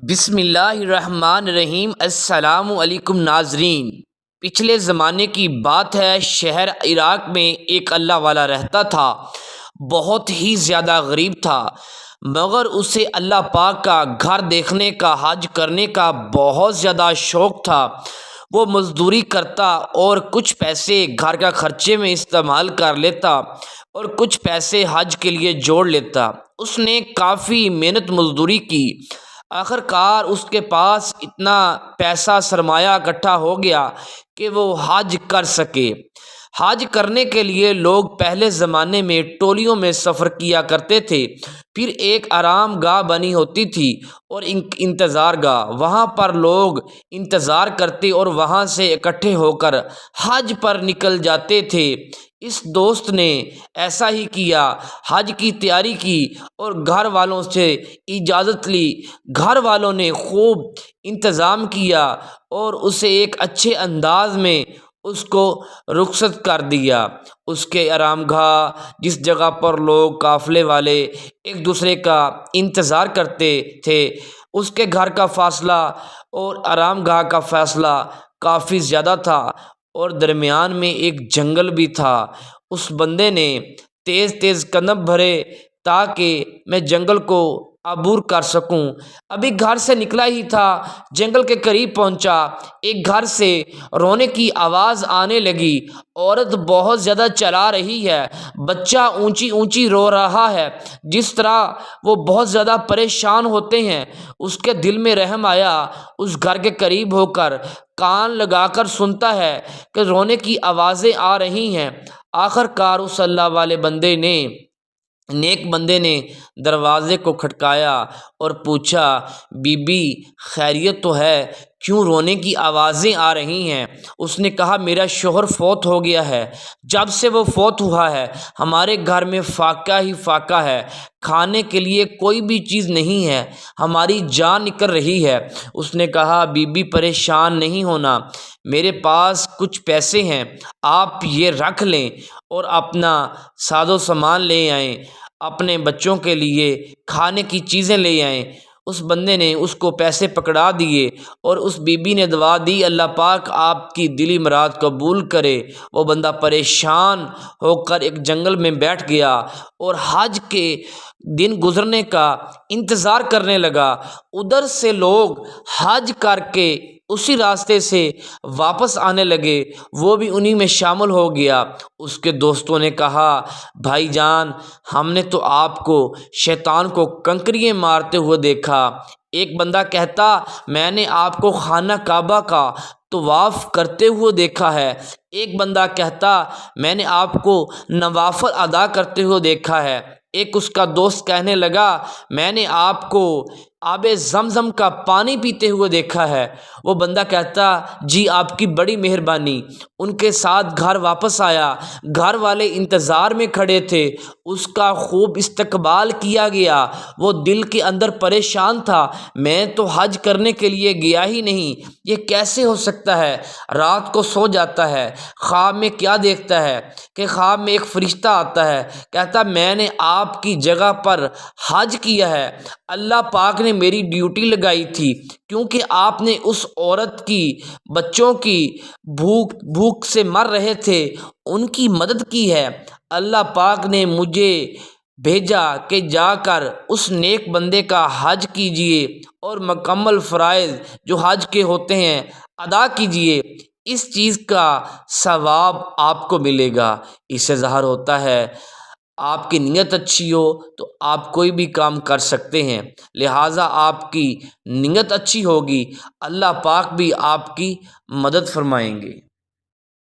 بسم اللہ الرحمن الرحیم۔ السلام علیکم ناظرین۔ پچھلے زمانے کی بات ہے، شہر عراق میں ایک اللہ والا رہتا تھا، بہت ہی زیادہ غریب تھا، مگر اسے اللہ پاک کا گھر دیکھنے کا، حج کرنے کا بہت زیادہ شوق تھا۔ وہ مزدوری کرتا اور کچھ پیسے گھر کا خرچے میں استعمال کر لیتا اور کچھ پیسے حج کے لیے جوڑ لیتا۔ اس نے کافی محنت مزدوری کی، آخر کار اس کے پاس اتنا پیسہ سرمایہ اکٹھا ہو گیا کہ وہ حج کر سکے۔ حج کرنے کے لیے لوگ پہلے زمانے میں ٹولیوں میں سفر کیا کرتے تھے، پھر ایک آرام گاہ بنی ہوتی تھی اور انتظار گاہ، وہاں پر لوگ انتظار کرتے اور وہاں سے اکٹھے ہو کر حج پر نکل جاتے تھے۔ اس دوست نے ایسا ہی کیا، حج کی تیاری کی اور گھر والوں سے اجازت لی۔ گھر والوں نے خوب انتظام کیا اور اسے ایک اچھے انداز میں اس کو رخصت کر دیا۔ اس کے آرام گاہ، جس جگہ پر لوگ قافلے والے ایک دوسرے کا انتظار کرتے تھے، اس کے گھر کا فاصلہ اور آرام گاہ کا فاصلہ کافی زیادہ تھا اور درمیان میں ایک جنگل بھی تھا۔ اس بندے نے تیز تیز قدم بھرے تاکہ میں جنگل کو عبور کر سکوں۔ ابھی گھر سے نکلا ہی تھا، جنگل کے قریب پہنچا، ایک گھر سے رونے کی آواز آنے لگی۔ عورت بہت زیادہ چلا رہی ہے، بچہ اونچی اونچی رو رہا ہے۔ جس طرح وہ بہت زیادہ پریشان ہوتے ہیں، اس کے دل میں رحم آیا۔ اس گھر کے قریب ہو کر کان لگا کر سنتا ہے کہ رونے کی آوازیں آ رہی ہیں۔ آخر کار اس اللہ والے نیک بندے نے دروازے کو کھٹکایا اور پوچھا، بی بی خیریت تو ہے؟ کیوں رونے کی آوازیں آ رہی ہیں؟ اس نے کہا، میرا شوہر فوت ہو گیا ہے۔ جب سے وہ فوت ہوا ہے ہمارے گھر میں فاقہ ہی فاقہ ہے، کھانے کے لیے کوئی بھی چیز نہیں ہے، ہماری جان نکل رہی ہے۔ اس نے کہا، بی بی پریشان نہیں ہونا، میرے پاس کچھ پیسے ہیں، آپ یہ رکھ لیں اور اپنا ساز و سامان لے آئیں، اپنے بچوں کے لیے کھانے کی چیزیں لے آئیں۔ اس بندے نے اس کو پیسے پکڑا دیے اور اس بی بی نے دعا دی، اللہ پاک آپ کی دلی مراد قبول کرے۔ وہ بندہ پریشان ہو کر ایک جنگل میں بیٹھ گیا اور حج کے دن گزرنے کا انتظار کرنے لگا۔ ادھر سے لوگ حج کر کے اسی راستے سے واپس آنے لگے، وہ بھی انہی میں شامل ہو گیا۔ اس کے دوستوں نے کہا، بھائی جان، ہم نے تو آپ کو شیطان کو کنکریاں مارتے ہوئے دیکھا۔ ایک بندہ کہتا، میں نے آپ کو خانہ کعبہ کا طواف کرتے ہوئے دیکھا ہے۔ ایک بندہ کہتا، میں نے آپ کو نوافل ادا کرتے ہوئے دیکھا ہے۔ ایک اس کا دوست کہنے لگا، میں نے آپ کو آب زمزم کا پانی پیتے ہوئے دیکھا ہے۔ وہ بندہ کہتا، جی آپ کی بڑی مہربانی۔ ان کے ساتھ گھر واپس آیا، گھر والے انتظار میں کھڑے تھے، اس کا خوب استقبال کیا گیا۔ وہ دل کے اندر پریشان تھا، میں تو حج کرنے کے لیے گیا ہی نہیں، یہ کیسے ہو سکتا ہے؟ رات کو سو جاتا ہے، خواب میں کیا دیکھتا ہے کہ خواب میں ایک فرشتہ آتا ہے، کہتا، میں نے آپ کی جگہ پر حج کیا ہے، اللہ پاک نے میری ڈیوٹی لگائی تھی، کیونکہ آپ نے اس عورت کی بچوں کی بھوک سے مر رہے تھے، ان کی مدد کی ہے، اللہ پاک نے مجھے بھیجا کہ جا کر اس نیک بندے کا حج کیجئے اور مکمل فرائض جو حج کے ہوتے ہیں ادا کیجئے، اس چیز کا ثواب آپ کو ملے گا۔ اس سے ظاہر ہوتا ہے آپ کی نیت اچھی ہو تو آپ کوئی بھی کام کر سکتے ہیں، لہٰذا آپ کی نیت اچھی ہوگی، اللہ پاک بھی آپ کی مدد فرمائیں گے۔